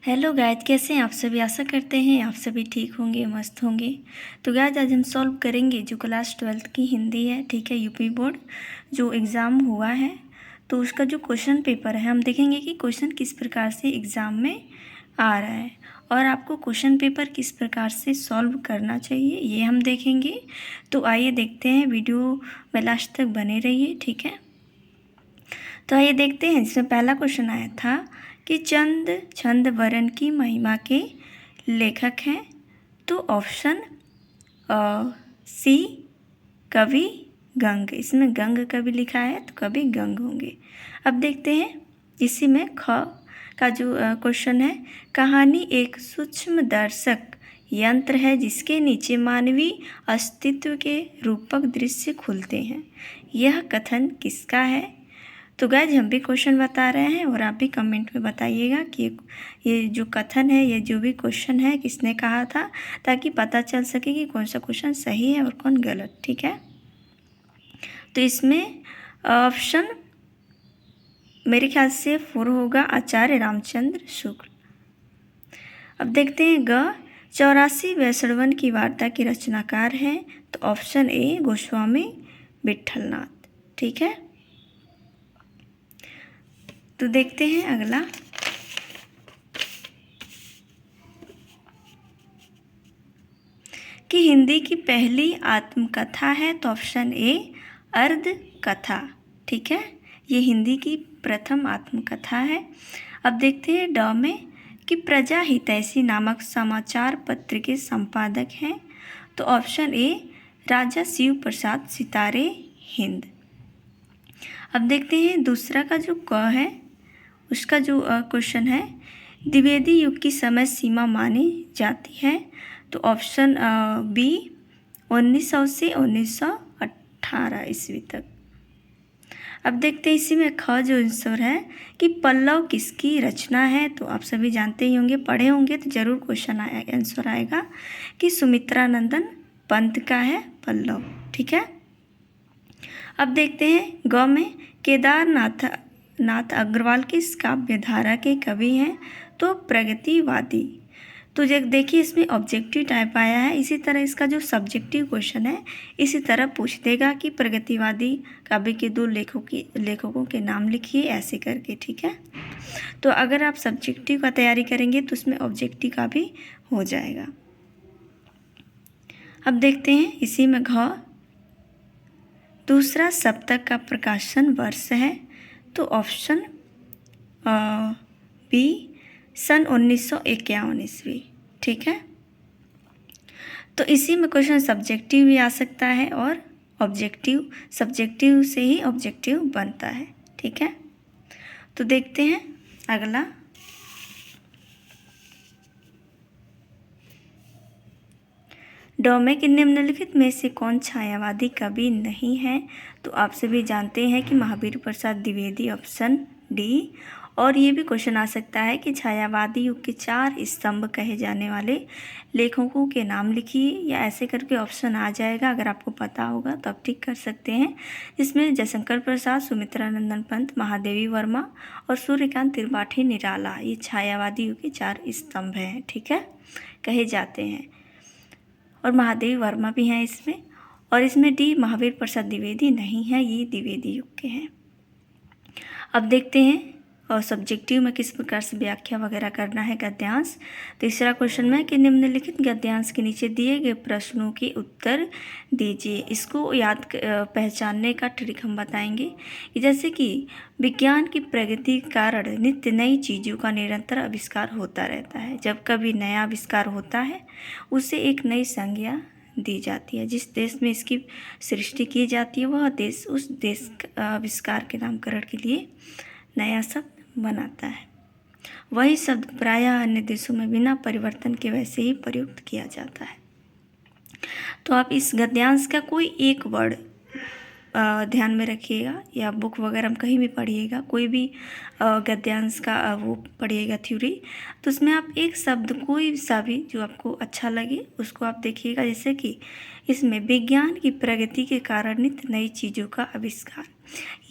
Hello guys, कैसे हैं आप सभी। आशा करते हैं आप सभी ठीक होंगे, मस्त होंगे। तो गाइज आज हम सॉल्व करेंगे जो क्लास 12th की हिंदी है, ठीक है। यूपी बोर्ड जो एग्ज़ाम हुआ है तो उसका जो क्वेश्चन पेपर है हम देखेंगे कि क्वेश्चन किस प्रकार से एग्ज़ाम में आ रहा है और आपको क्वेश्चन पेपर किस प्रकार से सॉल्व करना चाहिए ये हम देखेंगे। तो आइए देखते हैं, वीडियो में लास्ट तक बने रहिए, ठीक है। तो आइए देखते हैं, जिसमें पहला क्वेश्चन आया था कि चंद छंद वरण की महिमा के लेखक हैं। तो ऑप्शन सी कवि गंग, इसमें गंग कवि लिखा है तो कवि गंग होंगे। अब देखते हैं इसी में ख का जो क्वेश्चन है, कहानी एक सूक्ष्म दर्शक यंत्र है जिसके नीचे मानवीय अस्तित्व के रूपक दृश्य खुलते हैं। यह कथन किसका है। तो गाइज हम भी क्वेश्चन बता रहे हैं और आप भी कमेंट में बताइएगा कि ये जो कथन है, ये जो भी क्वेश्चन है किसने कहा था, ताकि पता चल सके कि कौन सा क्वेश्चन सही है और कौन गलत, ठीक है। तो इसमें ऑप्शन मेरे ख्याल से 4 होगा, आचार्य रामचंद्र शुक्ल। अब देखते हैं ग 84 वैष्णवन की वार्ता के रचनाकार हैं। तो ऑप्शन ए गोस्वामी विट्ठलनाथ, ठीक है। तो देखते हैं अगला, कि हिंदी की पहली आत्मकथा है। तो ऑप्शन ए अर्ध कथा, ठीक है। ये हिंदी की प्रथम आत्मकथा है। अब देखते हैं ड में कि प्रजा हितैषी नामक समाचार पत्र के संपादक हैं। तो ऑप्शन ए राजा शिव प्रसाद सितारे हिंद। अब देखते हैं दूसरा का जो क है उसका जो क्वेश्चन है, द्विवेदी युग की समय सीमा मानी जाती है। तो ऑप्शन बी 1900 से 1918 ईस्वी तक। अब देखते हैं इसी में ख जो आंसर है कि पल्लव किसकी रचना है। तो आप सभी जानते ही होंगे, पढ़े होंगे तो जरूर क्वेश्चन आंसर आएगा कि सुमित्रानंदन पंत का है पल्लव, ठीक है। अब देखते हैं ग में केदारनाथ अग्रवाल किस काव्य धारा के कवि हैं। तो प्रगतिवादी। तो देखिए इसमें ऑब्जेक्टिव टाइप आया है, इसी तरह इसका जो सब्जेक्टिव क्वेश्चन है इसी तरह पूछ देगा कि प्रगतिवादी काव्य के 2 लेखकों के नाम लिखिए, ऐसे करके, ठीक है। तो अगर आप सब्जेक्टिव का तैयारी करेंगे तो उसमें ऑब्जेक्टिव का भी हो जाएगा। अब देखते हैं इसी में घ दूसरा सप्तक का प्रकाशन वर्ष है। तो ऑप्शन बी सन 1951 ईस्वी, ठीक है। तो इसी में क्वेश्चन सब्जेक्टिव भी आ सकता है और ऑब्जेक्टिव, सब्जेक्टिव से ही ऑब्जेक्टिव बनता है, ठीक है। तो देखते हैं अगला, डोमे के निम्नलिखित में से कौन छायावादी कवि नहीं है। तो आप सभी जानते हैं कि महावीर प्रसाद द्विवेदी, ऑप्शन डी। और ये भी क्वेश्चन आ सकता है कि छायावादी युग के 4 स्तंभ कहे जाने वाले लेखकों के नाम लिखिए, या ऐसे करके ऑप्शन आ जाएगा। अगर आपको पता होगा तो आप टिक कर सकते हैं, जिसमें जयशंकर प्रसाद, सुमित्रानंदन पंत, महादेवी वर्मा और सूर्यकांत त्रिपाठी निराला, ये छायावादी युग के 4 स्तंभ हैं, ठीक है, कहे जाते हैं। और महादेवी वर्मा भी हैं इसमें। और इसमें डी महावीर प्रसाद द्विवेदी नहीं है, ये द्विवेदी युग के हैं। अब देखते हैं और सब्जेक्टिव में किस प्रकार से व्याख्या वगैरह करना है गद्यांश। तीसरा क्वेश्चन में कि निम्नलिखित गद्यांश के नीचे दिए गए प्रश्नों के उत्तर दीजिए। इसको याद पहचानने का ट्रिक हम बताएंगे कि जैसे कि विज्ञान की प्रगति के कारण नित्य नई चीज़ों का निरंतर आविष्कार होता रहता है। जब कभी नया आविष्कार होता है उसे एक नई संज्ञा दी जाती है। जिस देश में इसकी सृष्टि की जाती है वह देश उस देश आविष्कार के नामकरण के लिए नया शब्द बनाता है। वही शब्द प्रायः अन्य देशों में बिना परिवर्तन के वैसे ही प्रयुक्त किया जाता है। तो आप इस गद्यांश का कोई एक वर्ड ध्यान में रखिएगा, या बुक वगैरह में कहीं भी पढ़िएगा, कोई भी गद्यांश का वो पढ़िएगा थ्योरी, तो उसमें आप एक शब्द कोई सा भी जो आपको अच्छा लगे उसको आप देखिएगा। जैसे कि इसमें विज्ञान की प्रगति के कारण नित्य नई चीज़ों का आविष्कार,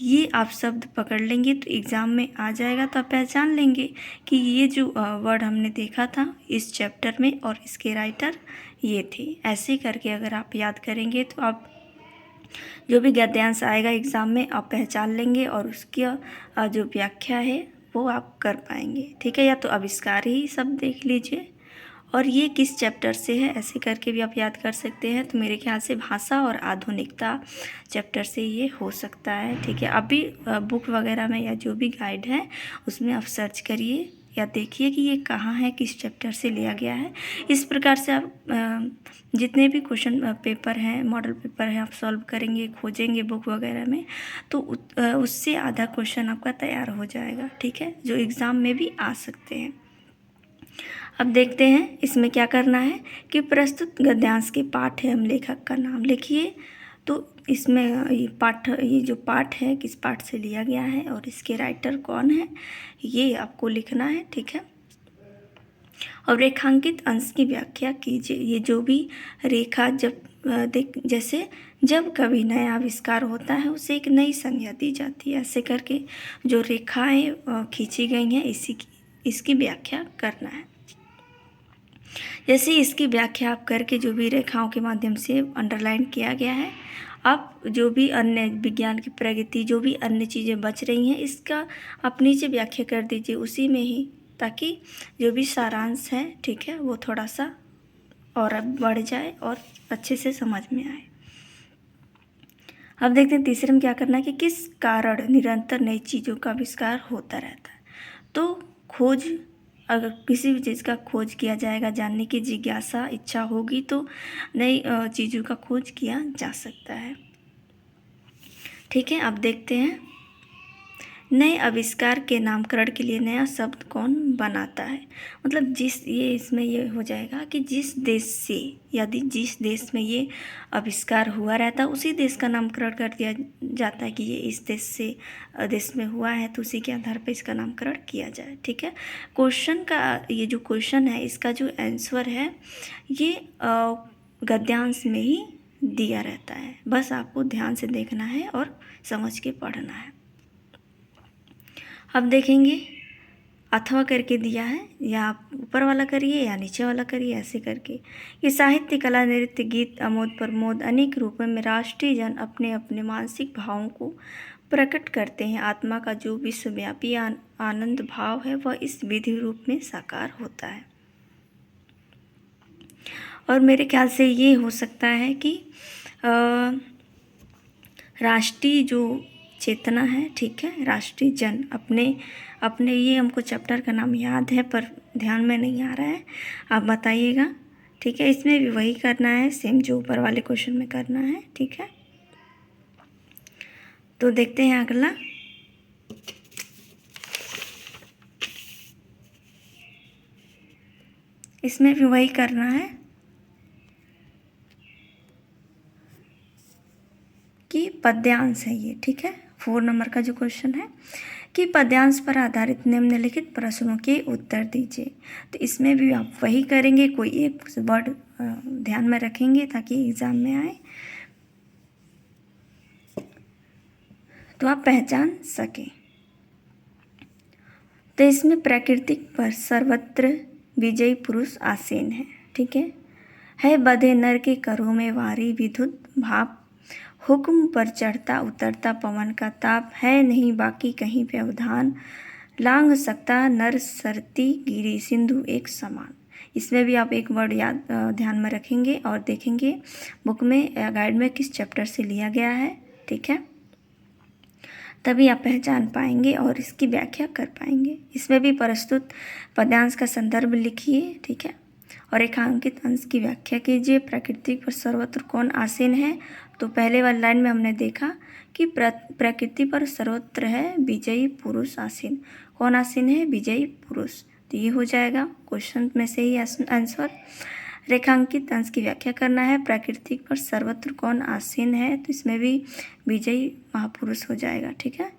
ये आप शब्द पकड़ लेंगे तो एग्ज़ाम में आ जाएगा, तो आप पहचान लेंगे कि ये जो वर्ड हमने देखा था इस चैप्टर में और इसके राइटर ये थे। ऐसे करके अगर आप याद करेंगे तो आप जो भी गद्यांश आएगा एग्ज़ाम में आप पहचान लेंगे और उसकी जो व्याख्या है वो आप कर पाएंगे। ठीक है, या तो आविष्कार ही सब देख लीजिए और ये किस चैप्टर से है, ऐसे करके भी आप याद कर सकते हैं। तो मेरे ख्याल से भाषा और आधुनिकता चैप्टर से ये हो सकता है। ठीक है, अभी बुक वगैरह में या जो भी गाइड है उसमें आप सर्च करिए या देखिए कि ये कहाँ है, किस चैप्टर से लिया गया है। इस प्रकार से आप जितने भी क्वेश्चन पेपर हैं, मॉडल पेपर हैं, आप सॉल्व करेंगे, खोजेंगे बुक वगैरह में, तो उससे आधा क्वेश्चन आपका तैयार हो जाएगा। ठीक है, जो एग्ज़ाम में भी आ सकते हैं। अब देखते हैं इसमें क्या करना है कि प्रस्तुत गद्यांश के पाठ है, हम लेखक का नाम लिखिए। तो इसमें ये जो पाठ है किस पाठ से लिया गया है और इसके राइटर कौन है ये आपको लिखना है। ठीक है, और रेखांकित अंश की व्याख्या कीजिए। ये जो भी रेखा जब जैसे जब कभी नया आविष्कार होता है उसे एक नई संज्ञा दी जाती है। ऐसे करके जो रेखाएं खींची गई हैं इसकी व्याख्या करना है। जैसे इसकी व्याख्या आप करके जो भी रेखाओं के माध्यम से अंडरलाइन किया गया है, आप जो भी अन्य विज्ञान की प्रगति जो भी अन्य चीज़ें बच रही हैं इसका आप नीचे व्याख्या कर दीजिए उसी में ही, ताकि जो भी सारांश है ठीक है वो थोड़ा सा और अब बढ़ जाए और अच्छे से समझ में आए। अब देखते हैं तीसरे में क्या करना है कि किस कारण निरंतर नई चीज़ों का आविष्कार होता रहता है। तो खोज, अगर किसी भी चीज़ का खोज किया जाएगा, जानने की जिज्ञासा इच्छा होगी तो नई चीज़ों का खोज किया जा सकता है। ठीक है, अब देखते हैं नए आविष्कार के नामकरण के लिए नया शब्द कौन बनाता है। मतलब इसमें ये हो जाएगा कि जिस देश से, यदि जिस देश में ये आविष्कार हुआ रहता है उसी देश का नामकरण कर दिया जाता है कि ये इस देश में हुआ है, तो उसी के आधार पर इसका नामकरण किया जाए। ठीक है, क्वेश्चन का ये जो क्वेश्चन है इसका जो आंसर है ये गद्यांश में ही दिया रहता है, बस आपको ध्यान से देखना है और समझ के पढ़ना है। अब देखेंगे अथवा करके दिया है, या आप ऊपर वाला करिए या नीचे वाला करिए, ऐसे करके। ये साहित्य, कला, नृत्य, गीत, आमोद प्रमोद अनेक रूपों में राष्ट्रीय जन अपने अपने मानसिक भावों को प्रकट करते हैं। आत्मा का जो विश्वव्यापी आनंद भाव है वह इस विधि रूप में साकार होता है। और मेरे ख्याल से ये हो सकता है कि राष्ट्रीय जो चेतना है, ठीक है, राष्ट्रीय जन अपने ये हमको चैप्टर का नाम याद है पर ध्यान में नहीं आ रहा है, आप बताइएगा। ठीक है, इसमें भी वही करना है सेम जो ऊपर वाले क्वेश्चन में करना है। ठीक है, तो देखते हैं अगला। इसमें भी वही करना है कि पद्यांश है ये। ठीक है, 4 नंबर का जो क्वेश्चन है कि पद्यांश पर आधारित निम्नलिखित प्रश्नों के उत्तर दीजिए। तो इसमें भी आप वही करेंगे, कोई एक वर्ड ध्यान में रखेंगे ताकि एग्जाम में आए तो आप पहचान सकें। तो इसमें प्राकृतिक पर सर्वत्र विजयी पुरुष आसीन है। ठीक है बधे नर के करों में वारी विद्युत भाप, हुक्म पर चढ़ता उतरता पवन का ताप, है नहीं बाकी कहीं व्यवधान, लांघ सकता नर सरती गिरी सिंधु एक समान। इसमें भी आप एक वर्ड ध्यान में रखेंगे और देखेंगे बुक में या गाइड में किस चैप्टर से लिया गया है। ठीक है, तभी आप पहचान पाएंगे और इसकी व्याख्या कर पाएंगे। इसमें भी प्रस्तुत पद्यांश का संदर्भ लिखिए। ठीक है, और रेखांकित अंश की व्याख्या कीजिए। प्रकृति पर सर्वत्र कौन आसीन है, तो पहले वाली लाइन में हमने देखा कि प्रकृति पर सर्वत्र है विजयी पुरुष आसीन। कौन आसीन है, विजयी पुरुष, तो ये हो जाएगा क्वेश्चन में से ही आंसर। रेखांकित अंश की व्याख्या करना है। प्रकृति पर सर्वत्र कौन आसीन है, तो इसमें भी विजयी महापुरुष हो जाएगा। ठीक है।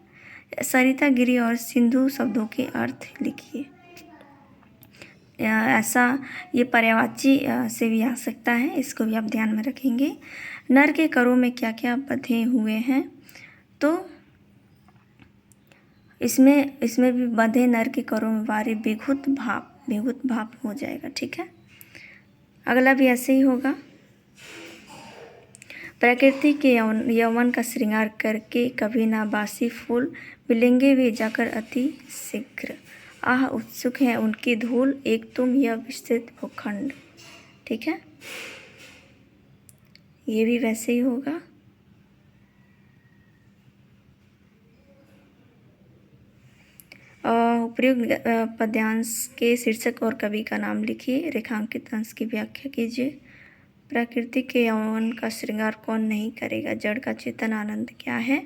सरिता, गिरि और सिंधु शब्दों के अर्थ लिखिए। ऐसा ये पर्यायवाची से भी आ सकता है, इसको भी आप ध्यान में रखेंगे। नर के करों में क्या क्या बंधे हुए हैं, तो इसमें भी बंधे नर के करों में वारे विभुत भाव हो जाएगा। ठीक है। अगला भी ऐसे ही होगा। प्रकृति के यौवन का श्रृंगार करके कभी ना बासी फूल, मिलेंगे वे जाकर अति शीघ्र। आह उत्सुक है उनकी धूल, एक तुम यह विस्तृत भूखंड। ठीक है। ये भी वैसे ही होगा। उपयुक्त पद्यांश के शीर्षक और कवि का नाम लिखिए। रेखांकित अंश की व्याख्या कीजिए। प्रकृति के यौवन का श्रृंगार कौन नहीं करेगा, जड़ का चेतन आनंद क्या है।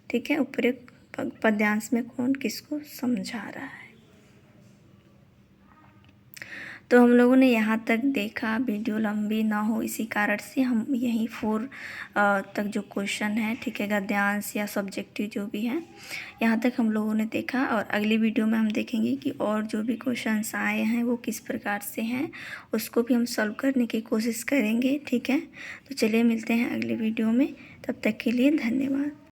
ठीक है। उपयुक्त पद्यांश में कौन किसको समझा रहा है। तो हम लोगों ने यहाँ तक देखा, वीडियो लंबी ना हो इसी कारण से हम यहीं 4 तक जो क्वेश्चन है, ठीक है, गद्यांश या सब्जेक्टिव जो भी है, यहाँ तक हम लोगों ने देखा। और अगली वीडियो में हम देखेंगे कि और जो भी क्वेश्चंस आए हैं वो किस प्रकार से हैं, उसको भी हम सॉल्व करने की कोशिश करेंगे। ठीक है। तो चलिए मिलते हैं अगली वीडियो में, तब तक के लिए धन्यवाद।